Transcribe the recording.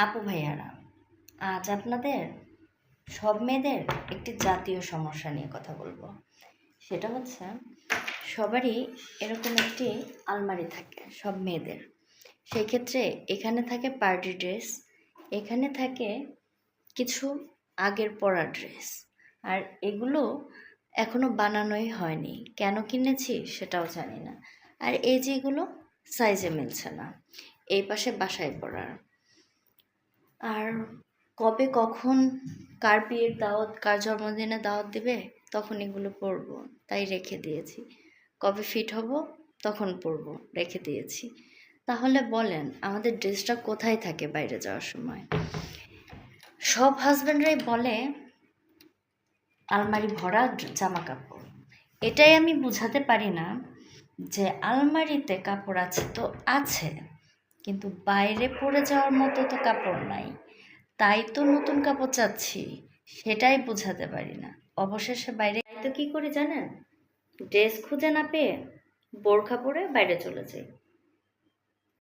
আপু ভাইয়ারা, আজ আপনাদের সব মেয়েদের একটি জাতীয় সমস্যা নিয়ে কথা বলবো। সেটা হচ্ছে, সবারই এরকম একটি আলমারি থাকে সব মেয়েদের। সেই ক্ষেত্রে এখানে থাকে পার্টি ড্রেস, এখানে থাকে কিছু আগের পরা ড্রেস, আর এগুলো এখনো বানানোই হয়নি। কেন কিনেছি সেটাও জানি না। আর এই যেগুলো সাইজে মিলছে না, এই পাশে বাসায় পরার। আর কবে কখন কার বিয়ের দাওয়াত, কার জন্মদিনে দাওয়াত দিবে, তখন এগুলো পরবো, তাই রেখে দিয়েছি। কবে ফিট হব তখন পরবো, রেখে দিয়েছি। তাহলে বলেন, আমাদের ড্রেসটা কোথায় থাকে বাইরে যাওয়ার সময়? সব হাজব্যান্ডরাই বলে আলমারি ভরা জামা কাপড়। এটাই আমি বুঝাতে পারি না যে আলমারিতে কাপড় আছে তো আছে, কিন্তু বাইরে পরে যাওয়ার মতো তো কাপড় নাই। তাই তো নতুন কাপড় চাচ্ছি, সেটাই বোঝাতে পারি না। অবশেষে বাইরে তো কি করি জানেন? ড্রেস খুঁজে না পেয়ে বোরখা পরে বাইরে চলে যাই।